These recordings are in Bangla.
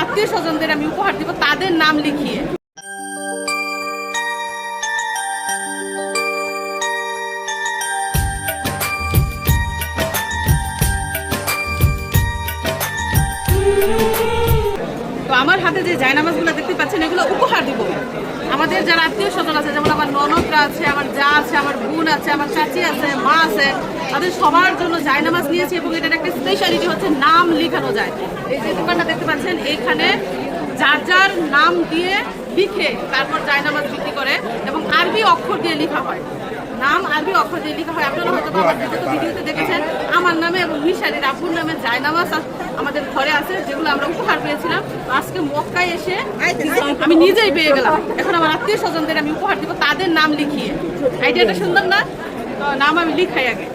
আত্মীয় স্বজনদের আমি উপহার দিব তাদের নাম লিখিয়ে। তো আমার হাতে যে জায়নামাজগুলো দেখতে পাচ্ছেন এগুলো উপহার দিব আমাদের যারা আত্মীয় স্বজন আছে, যেমন আমার ননদরা আছে, আমার যা আছে, আমার বোন আছে, আমার চাচি আছে, মা আছে, তাদের সবার জন্য জায়নামাজ নিয়েছি। এবং এটার একটা স্পেশালিটি হচ্ছে নাম লেখানো যায়। এই যে দোকানটা দেখতে পাচ্ছেন এইখানে যার যার নাম দিয়ে লিখে তারপর জায়নামাজ বিক্রি করে এবং আরবি অক্ষর দিয়ে লেখা হয়। নাম আরবি অক্ষর দিয়ে লেখা হয়। আপনারা হয়তো আমার যত ভিডিওতে দেখেছেন আমার নামে এবং মিশারির আব্বুর নামে জায়নামাজ আমাদের ঘরে আছে, যেগুলো আমরা উপহার পেয়েছিলাম। আজকে মক্কায় এসে আমি নিজেই পেয়ে গেলাম। এখন আমার আত্মীয় স্বজনদের আমি উপহার দিব তাদের নাম লিখিয়ে। আইডিয়াটা সুন্দর না? তো নাম আমি লিখাই আগে।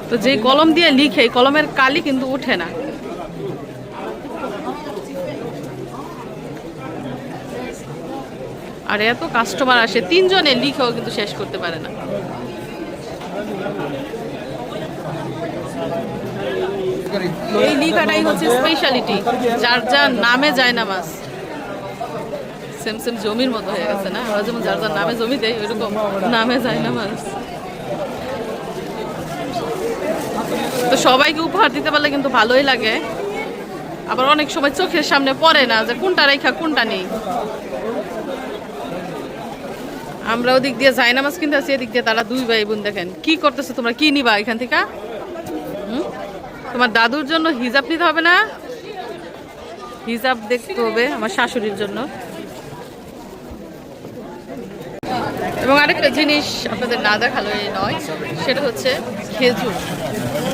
তো যে কলম দিয়ে লিখে কলমের কালি কিন্তু উঠে না। আর এত কাস্টমার আসে, 3 জনে লিখেও কিন্তু শেষ করতে পারে না। এই লিখাটাই হচ্ছে স্পেশালিটি, যার যার নামে জায়নামাজ। সেম সেম জমির মতো হয়ে গেছে না? আমরা যেমন যার যার নামে জমি দেয় ওইরকম নামে জায়নামাজ। তো সবাইকে উপহার দিতে পারলে কিন্তু ভালোই লাগে। আবার অনেক সময় চোখের সামনে পড়ে না যে কোনটা রেখা কোনটা নেই। আমরা ওদিক দিয়ে জায়নামাজ কিনতে আছি, এদিক দিয়ে তারা 2 ভাই বোন দেখেন কি করতেছে। তোমরা কি নিবা এখান থেকে? তোমার দাদুর জন্য হিজাব নিতে হবে না? হিজাব দেখতে হবে আমার শাশুড়ির জন্য। এবং আরেকটা জিনিস আপনাদের না দেখালো নয়, সেটা হচ্ছে খেজুর।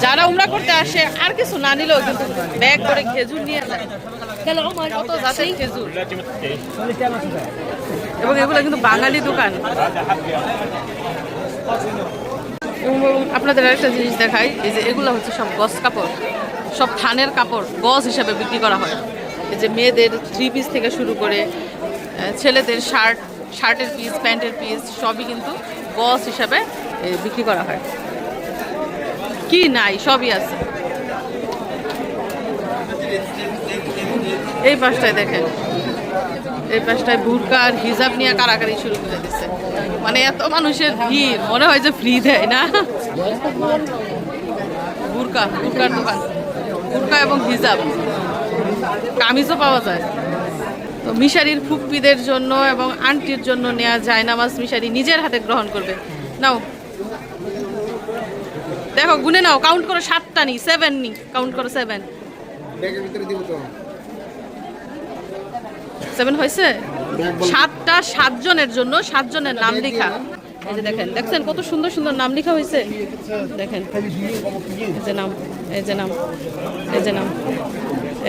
যারা উমরা করতে আসে আর কিছু না নিলেও কিন্তু ব্যাগ করে খেজুর নিয়ে যায়। কত জাতের খেজুর, এবং এগুলো কিন্তু বাঙালি দোকান। আপনাদের আরেকটা জিনিস দেখাই, এই যে এগুলো হচ্ছে সব গজ কাপড়, সব থানের কাপড় গজ হিসাবে বিক্রি করা হয়। এই যে মেয়েদের 3 পিস থেকে শুরু করে ছেলেদের শার্টের পিস, প্যান্টের পিস সবই কিন্তু গজ হিসাবে বিক্রি করা হয়। কি নাই সবই আছে। এই পাশটায় দেখেন, এই পাশটায় বুরকা আর হিজাব নিয়ে কারাকারি শুরু করে দিচ্ছে। মানে এত মানুষের ভিড়, মনে হয় যে ফ্রি দেয় না। বুরকার দোকান, বুরকা এবং হিজাব, কামিজও পাওয়া যায়। তো মিশারির ফুপ্পিদের জন্য এবং আন্টির জন্য নেওয়া জায়নামাজ মিশারি নিজের হাতে গ্রহণ করবে। নাও দেখো, গুনে নাও, কাউন্ট করো, 7টা নি, 7 নি, কাউন্ট করো 7। 7 হয়েছে? 7টা 7 জনের জন্য 7 জনের নাম লেখা। এই যে দেখেন, দেখছেন কত সুন্দর সুন্দর নাম লেখা হয়েছে। দেখেন, এই যে নাম, এই যে নাম, এই যে নাম,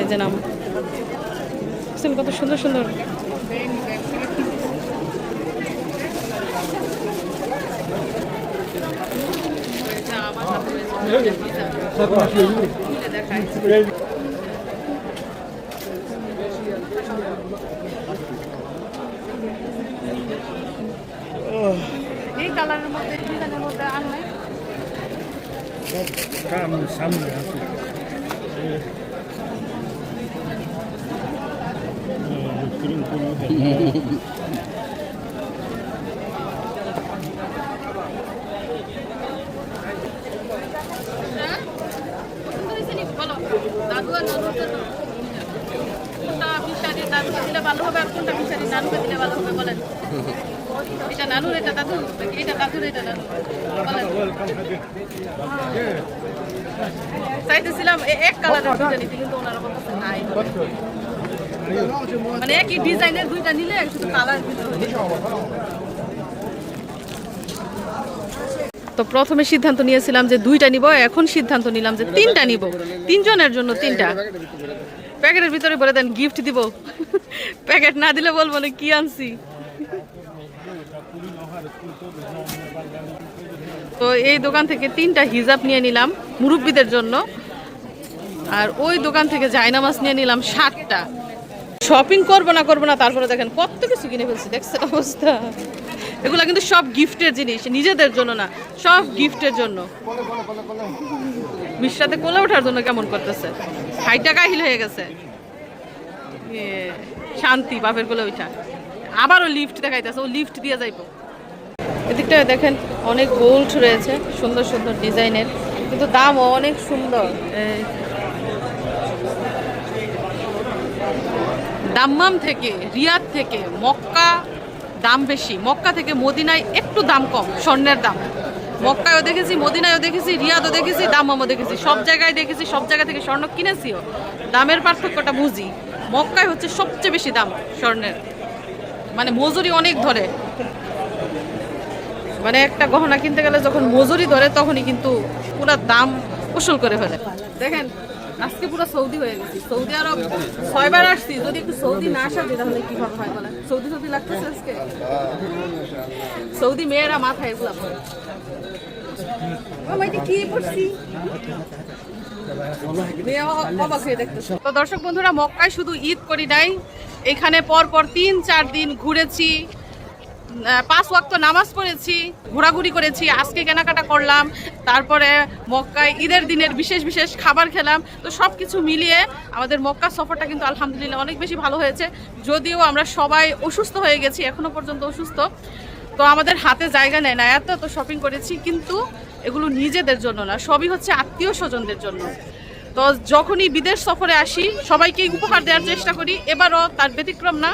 এই যে নাম, দেখছেন কত সুন্দর সুন্দর। এই কালারের মধ্যে, ডিজাইনের মধ্যে আনলে সামনে আছে। দাদু আর নানুর জন্য কোনটা মিশারির দাদুকে দিলে ভালো হবে আর কোনটা মিশারির নানুকে দিলে ভালো হবে বলেন? এটা নানুর, এটা দাদু, এটা দাদুর, এটা নানু বলেন। চাইতেছিলাম এক কালারের 2টা নিতে, কিন্তু ওনারা বলতেছে নাই, মানে একই ডিজাইনের 2টা নিলে শুধু কালার ভিতরে। তো প্রথমে সিদ্ধান্ত নিয়েছিলাম যে 2টা নিব, এখন সিদ্ধান্ত নিলাম যে 3টা নিব। 3 জনের জন্য 3টা। প্যাকেটের ভিতরে বলে দেন গিফট দিব। প্যাকেট না দিলে বলবো না কি আনছি। তো এই দোকান থেকে 3টা হিজাব নিয়ে নিলাম মুরব্বীদের জন্য, আর ওই দোকান থেকে জায়নামাজ নিয়ে নিলাম 7টা। শপিং করবো না তারপরে দেখেন কত কিছু কিনে ফেলছি, দেখছেন অবস্থা। এগুলো কিন্তু সব গিফটের জিনিস, নিজেদের জন্য না, সব গিফটের জন্য। মিশ্রাতে কোলে ওঠার জন্য কেমন করতেছে, হাইটা কাহিল হয়ে গেছে। শান্তি বাপের কোলে ওইটা, আবারও লিফট দেখাইতেছে, ও লিফট দিয়ে যাইবো। এদিকটা দেখেন অনেক গোল্ড রয়েছে, সুন্দর সুন্দর ডিজাইনের, কিন্তু দামও অনেক সুন্দর। দাম্মাম থেকে, রিয়াদ থেকে মক্কা দাম বেশি, মক্কা থেকে মদিনায় একটু দাম কম স্বর্ণের দাম। মক্কায়ও দেখেছি, মদিনায়ও দেখেছি, রিয়াদও দেখেছি, দাম্মামও দেখেছি, সব জায়গায় দেখেছি, সব জায়গা থেকে স্বর্ণ কিনেছিও। দামের পার্থক্যটা বুঝি। মক্কায় হচ্ছে সবচেয়ে বেশি দাম স্বর্ণের, মানে মজুরি অনেক ধরে। মানে একটা গহনা কিনতে গেলে যখন মজুরি ধরে তখনই কিন্তু পুরো দাম উসুল করে ফেলে। দেখেন আজকে পুরো সৌদি হয়ে গেছি, সৌদি আরব 6 বার আসছি। যদি একটু সৌদি না আসা তাহলে কিভাবে হয় বলেন? সৌদি লাগতেছে আজকে। সৌদি মেয়েরা মাথায় এগুলা পরে। কি পড়ছি তো দর্শক বন্ধুরা, মক্কায় শুধু ঈদ করি নাই, এখানে পরপর 3-4 দিন ঘুরেছি, 5 ওয়াক্ত নামাজ পড়েছি, ঘোরাঘুরি করেছি, আজকে কেনাকাটা করলাম, তারপরে মক্কায় ঈদের দিনের বিশেষ বিশেষ খাবার খেলাম। তো সব কিছু মিলিয়ে আমাদের মক্কা সফরটা কিন্তু আলহামদুলিল্লাহ অনেক বেশি ভালো হয়েছে। যদিও আমরা সবাই অসুস্থ হয়ে গেছি, এখনো পর্যন্ত অসুস্থ, তো আমাদের হাতে জায়গা নেয় না, এত শপিং করেছি, কিন্তু এগুলো নিজেদের জন্য না, সবই হচ্ছে আত্মীয় স্বজনদের জন্য। তো যখনই বিদেশ সফরে আসি সবাইকে উপহার দেওয়ার চেষ্টা করি, এবারও তার ব্যতিক্রম না।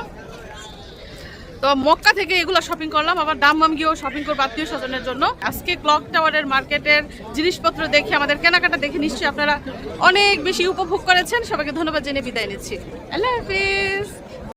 তো মক্কা থেকে এগুলো শপিং করলাম, আবার দাম্মাম গিয়েও শপিং করবো আত্মীয় স্বজনের জন্য। আজকে ক্লক টাওয়ারের মার্কেটের জিনিসপত্র দেখে, আমাদের কেনাকাটা দেখে নিশ্চয়ই আপনারা অনেক বেশি উপভোগ করেছেন। সবাইকে ধন্যবাদ জেনে বিদায় নিচ্ছি। আল্লাহ হাফিজ।